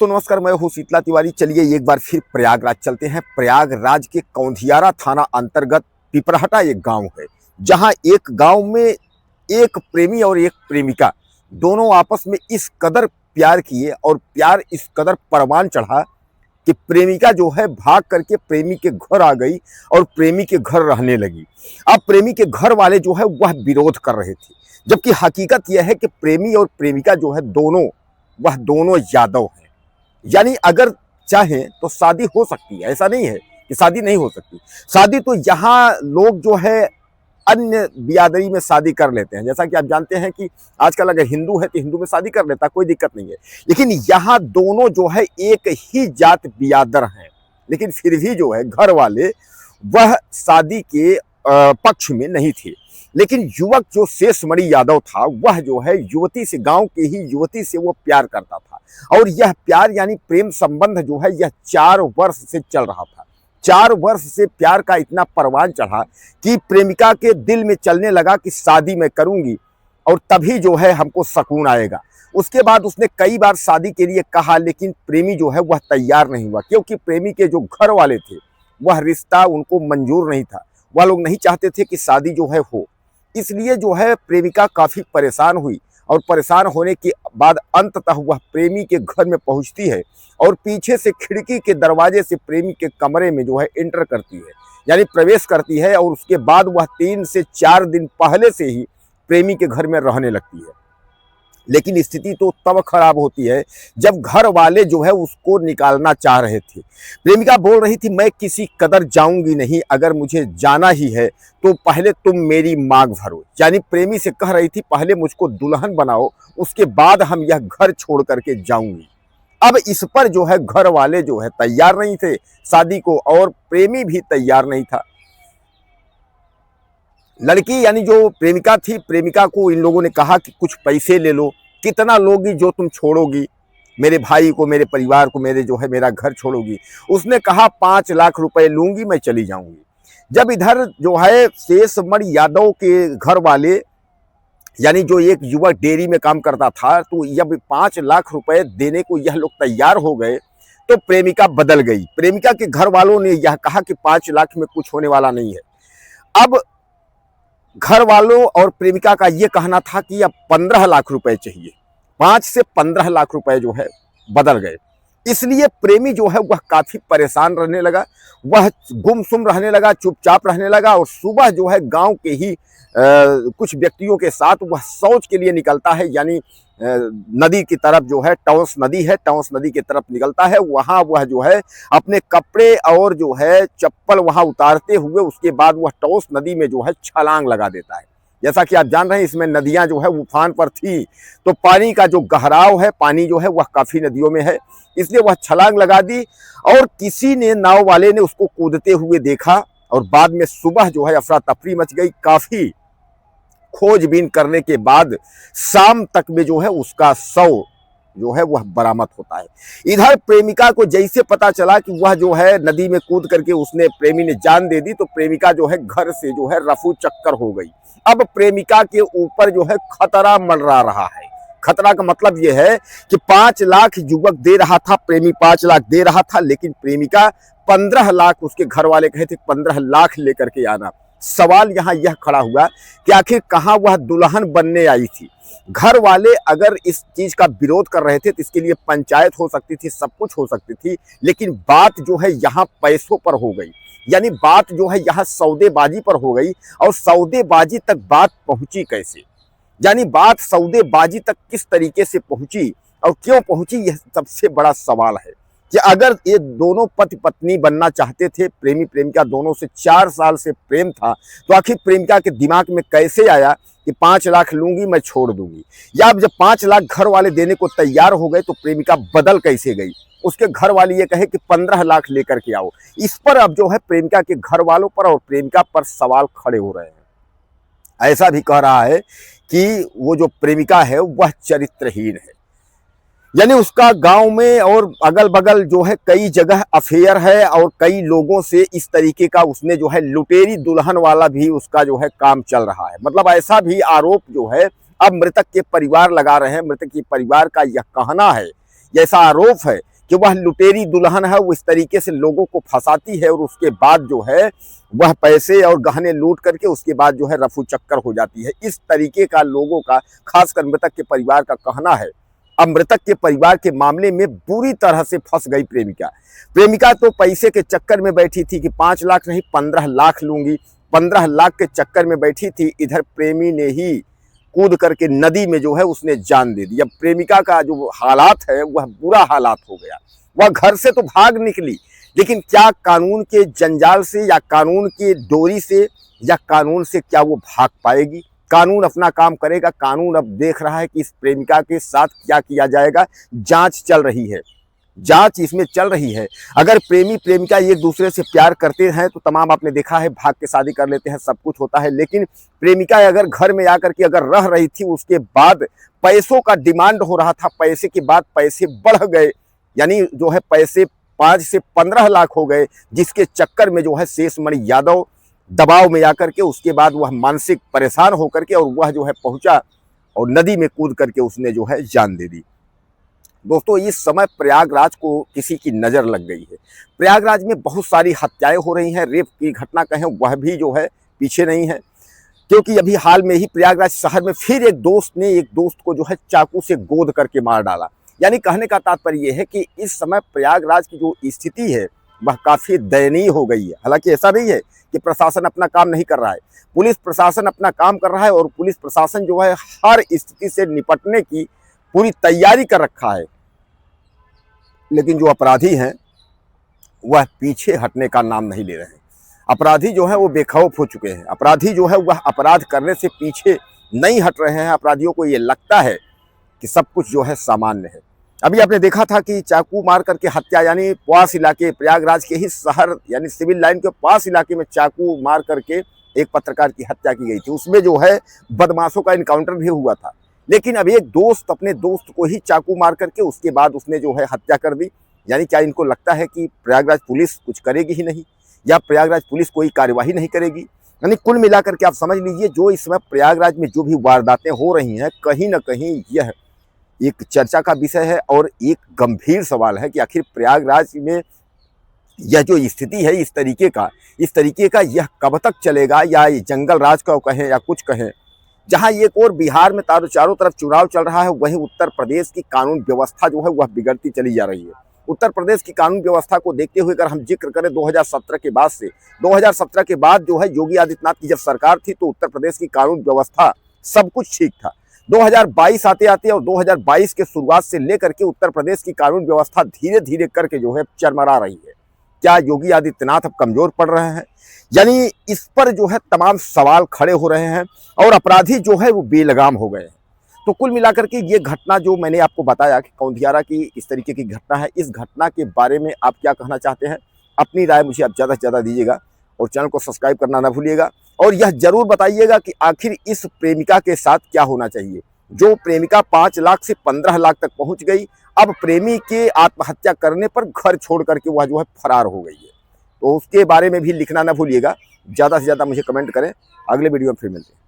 दोस्तों नमस्कार, मैं हूँ शीतला तिवारी। चलिए एक बार फिर प्रयागराज चलते हैं। प्रयागराज के कौंधियारा थाना अंतर्गत पिपराहटा एक गांव है, जहां एक गांव में एक प्रेमी और एक प्रेमिका दोनों आपस में इस कदर प्यार किए और प्यार इस कदर परवान चढ़ा कि प्रेमिका जो है भाग करके प्रेमी के घर आ गई और प्रेमी के घर रहने लगी। अब प्रेमी के घर वाले जो है वह विरोध कर रहे थे, जबकि हकीकत यह है कि प्रेमी और प्रेमिका जो है दोनों यादव हैं। यानी अगर चाहें तो शादी हो सकती है, ऐसा नहीं है कि शादी नहीं हो सकती। शादी तो यहाँ लोग जो है अन्य बिरादरी में शादी कर लेते हैं। जैसा कि आप जानते हैं कि आजकल अगर हिंदू है तो हिंदू में शादी कर लेता, कोई दिक्कत नहीं है। लेकिन यहाँ दोनों जो है एक ही जात बिरादर हैं, लेकिन फिर भी जो है घर वाले वह शादी के पक्ष में नहीं थे। लेकिन युवक जो शेषमणि यादव था वह जो है युवती से, गांव के ही युवती से वो प्यार करता था। और यह प्यार यानी प्रेम संबंध जो है यह 4 वर्ष से चल रहा था। 4 वर्ष से प्यार का इतना परवान चढ़ा कि प्रेमिका के दिल में चलने लगा कि शादी मैं करूंगी और तभी जो है हमको सुकून आएगा। उसके बाद उसने कई बार शादी के लिए कहा, लेकिन प्रेमी जो है वह तैयार नहीं हुआ, क्योंकि प्रेमी के जो घर वाले थे वह रिश्ता उनको मंजूर नहीं था। वह लोग नहीं चाहते थे कि शादी जो है हो। इसलिए जो है प्रेमिका काफ़ी परेशान हुई और परेशान होने के बाद अंततः वह प्रेमी के घर में पहुंचती है और पीछे से खिड़की के दरवाजे से प्रेमी के कमरे में जो है एंटर करती है, यानी प्रवेश करती है। और उसके बाद वह 3 से 4 दिन पहले से ही प्रेमी के घर में रहने लगती है। लेकिन स्थिति तो तब खराब होती है जब घर वाले जो है उसको निकालना चाह रहे थे। प्रेमिका बोल रही थी, मैं किसी कदर जाऊंगी नहीं, अगर मुझे जाना ही है तो पहले तुम मेरी मांग भरो। यानी प्रेमी से कह रही थी, पहले मुझको दुल्हन बनाओ, उसके बाद हम यह घर छोड़ करके जाऊंगी। अब इस पर जो है घर वाले जो है तैयार नहीं थे शादी को, और प्रेमी भी तैयार नहीं था। लड़की यानी जो प्रेमिका थी, प्रेमिका को इन लोगों ने कहा कि कुछ पैसे ले लो, कितना लोगी जो तुम छोड़ोगी मेरे भाई को, मेरे परिवार को, मेरा घर छोड़ोगी। उसने कहा 5 लाख रुपए लूंगी, मैं चली जाऊंगी। जब इधर जो है शेषमणि यादव के घर वाले यानी जो एक युवक डेयरी में काम करता था, तो जब 5 लाख रुपए देने को यह लोग तैयार हो गए तो प्रेमिका बदल गई। प्रेमिका के घर वालों ने यह कहा कि 5 लाख में कुछ होने वाला नहीं है। अब घर वालों और प्रेमिका का यह कहना था कि अब 15 लाख रुपए चाहिए। 5 से 15 लाख रुपए जो है बदल गए। इसलिए प्रेमी जो है वह काफी परेशान रहने लगा, वह गुमसुम रहने लगा, चुपचाप रहने लगा। और सुबह जो है गांव के ही कुछ व्यक्तियों के साथ वह शौच के लिए निकलता है, यानी नदी की तरफ जो है, टौंस नदी है, टौंस नदी की तरफ निकलता है। वहां वह जो है अपने कपड़े और जो है चप्पल वहां उतारते हुए उसके बाद वह टौंस नदी में जो है छलांग लगा देता है। जैसा कि आप जान रहे हैं इसमें नदियां जो है उफान पर थी, तो पानी का जो गहराव है, पानी जो है वह काफी नदियों में है, इसलिए वह छलांग लगा दी। और किसी ने, नाव वाले ने उसको कूदते हुए देखा और बाद में सुबह जो है अफरा तफरी मच गई। काफी खोजबीन करने के बाद शाम तक में जो है उसका शव जो है वह बरामद होता है। इधर प्रेमिका को जैसे पता चला कि वह जो है नदी में कूद करके उसने, प्रेमी ने जान दे दी, तो प्रेमिका जो है घर से जो है रफू चक्कर हो गई। अब प्रेमिका के ऊपर जो है खतरा मंडरा रहा है। खतरा का मतलब यह है कि 5 लाख युवक दे रहा था, प्रेमी 5 लाख दे रहा था, लेकिन प्रेमिका 15 लाख, उसके घर वाले कहे थे 15 लाख लेकर के आना। सवाल यहाँ यह खड़ा हुआ कि आखिर कहाँ वह दुल्हन बनने आई थी। घर वाले अगर इस चीज का विरोध कर रहे थे तो इसके लिए पंचायत हो सकती थी, सब कुछ हो सकती थी, लेकिन बात जो है यहाँ पैसों पर हो गई। यानी बात जो है यहाँ सौदेबाजी पर हो गई। और सौदेबाजी तक बात पहुंची कैसे, यानी बात सौदेबाजी तक किस तरीके से पहुंची और क्यों पहुंची, यह सबसे बड़ा सवाल है। कि अगर ये दोनों पति पत्नी बनना चाहते थे, प्रेमी प्रेमिका दोनों से 4 साल से प्रेम था, तो आखिर प्रेमिका के दिमाग में कैसे आया कि 5 लाख लूंगी मैं छोड़ दूंगी। या अब जब 5 लाख घर वाले देने को तैयार हो गए तो प्रेमिका बदल कैसे गई। उसके घर वाले ये कहे कि 15 लाख लेकर के आओ। इस पर अब जो है प्रेमिका के घर वालों पर और प्रेमिका पर सवाल खड़े हो रहे हैं। ऐसा भी कह रहा है कि वो जो प्रेमिका है वह चरित्रहीन है, यानी उसका गांव में और अगल बगल जो है कई जगह अफेयर है और कई लोगों से इस तरीके का उसने जो है लुटेरी दुल्हन वाला भी उसका जो है काम चल रहा है। मतलब ऐसा भी आरोप जो है अब मृतक के परिवार लगा रहे हैं। मृतक के परिवार का यह कहना है, ऐसा आरोप है कि वह लुटेरी दुल्हन है, वो इस तरीके से लोगों को फंसाती है और उसके बाद जो है वह पैसे और गहने लूट करके उसके बाद जो है रफू चक्कर हो जाती है। इस तरीके का लोगों का, खासकर मृतक के परिवार का कहना है। अब मृतक के परिवार के मामले में बुरी तरह से फंस गई प्रेमिका। प्रेमिका तो पैसे के चक्कर में बैठी थी कि 5 लाख नहीं 15 लाख लूंगी, 15 लाख के चक्कर में बैठी थी। इधर प्रेमी ने ही कूद करके नदी में जो है उसने जान दे दी। अब प्रेमिका का जो हालात है वह बुरा हालात हो गया। वह घर से तो भाग निकली, लेकिन क्या कानून के जंजाल से या कानून की डोरी से या कानून से क्या वो भाग पाएगी? कानून अपना काम करेगा। कानून अब देख रहा है कि इस प्रेमिका के साथ क्या किया जाएगा। जांच चल रही है, जांच इसमें चल रही है। अगर प्रेमी प्रेमिका एक दूसरे से प्यार करते हैं तो तमाम आपने देखा है भाग के शादी कर लेते हैं, सब कुछ होता है। लेकिन प्रेमिका अगर घर में आकर के अगर रह रही थी, उसके बाद पैसों का डिमांड हो रहा था, पैसे के बाद पैसे बढ़ गए, यानी जो है पैसे 5 से 15 लाख हो गए, जिसके चक्कर में जो है शेषमणि यादव दबाव में आकर के उसके बाद वह मानसिक परेशान होकर के और वह जो है पहुंचा और नदी में कूद करके उसने जो है जान दे दी। दोस्तों, इस समय प्रयागराज को किसी की नज़र लग गई है। प्रयागराज में बहुत सारी हत्याएं हो रही हैं, रेप की घटना कहें वह भी जो है पीछे नहीं है, क्योंकि अभी हाल में ही प्रयागराज शहर में फिर एक दोस्त ने एक दोस्त को जो है चाकू से गोद करके मार डाला। यानी कहने का तात्पर्य यह है कि इस समय प्रयागराज की जो स्थिति है वह काफ़ी दयनीय हो गई है। हालांकि ऐसा नहीं है कि प्रशासन अपना काम नहीं कर रहा है, पुलिस प्रशासन अपना काम कर रहा है और पुलिस प्रशासन जो है हर स्थिति से निपटने की पूरी तैयारी कर रखा है। लेकिन जो अपराधी हैं वह पीछे हटने का नाम नहीं ले रहे हैं। अपराधी जो है वो बेखौफ हो चुके हैं। अपराधी जो है वह अपराध करने से पीछे नहीं हट रहे हैं। अपराधियों को ये लगता है कि सब कुछ जो है सामान्य है। अभी आपने देखा था कि चाकू मार करके हत्या, यानी पास इलाके प्रयागराज के ही शहर यानी सिविल लाइन के पास इलाके में चाकू मार करके एक पत्रकार की हत्या की गई थी। उसमें जो है बदमाशों का इनकाउंटर भी हुआ था। लेकिन अब एक दोस्त अपने दोस्त को ही चाकू मार करके उसके बाद उसने जो है हत्या कर दी। यानी क्या इनको लगता है कि प्रयागराज पुलिस कुछ करेगी ही नहीं, या प्रयागराज पुलिस कोई कार्यवाही नहीं करेगी? यानी कुल मिलाकर के आप समझ लीजिए, जो इस समय प्रयागराज में जो भी वारदातें हो रही हैं, कहीं ना कहीं यह एक चर्चा का विषय है और एक गंभीर सवाल है कि आखिर प्रयागराज में यह जो स्थिति है इस तरीके का यह कब तक चलेगा, या जंगल राज का कहें या कुछ कहें। जहां एक और बिहार में चारों तरफ चुनाव चल रहा है, वहीं उत्तर प्रदेश की कानून व्यवस्था जो है वह बिगड़ती चली जा रही है। उत्तर प्रदेश की कानून व्यवस्था को देखते हुए अगर हम जिक्र करें 2017 के बाद से, 2017 के बाद जो है योगी आदित्यनाथ की जब सरकार थी तो उत्तर प्रदेश की कानून व्यवस्था सब कुछ ठीक था। 2022 आते आते और 2022 के शुरुआत से लेकर के उत्तर प्रदेश की कानून व्यवस्था धीरे धीरे करके जो है चरमरा रही है। क्या योगी आदित्यनाथ अब कमजोर पड़ रहे हैं? यानी इस पर जो है तमाम सवाल खड़े हो रहे हैं और अपराधी जो है वो बेलगाम हो गए हैं। तो कुल मिलाकर के ये घटना जो मैंने आपको बताया कि कौंधियारा की इस तरीके की घटना है, इस घटना के बारे में आप क्या कहना चाहते हैं? अपनी राय मुझे आप ज़्यादा से ज़्यादा दीजिएगा और चैनल को सब्सक्राइब करना ना भूलिएगा। और यह जरूर बताइएगा कि आखिर इस प्रेमिका के साथ क्या होना चाहिए। जो प्रेमिका 5 लाख से 15 लाख तक पहुंच गई, अब प्रेमी के आत्महत्या करने पर घर छोड़ करके वह जो है फरार हो गई है। तो उसके बारे में भी लिखना ना भूलिएगा। ज़्यादा से ज़्यादा मुझे कमेंट करें। अगले वीडियो में फिर मिलते हैं।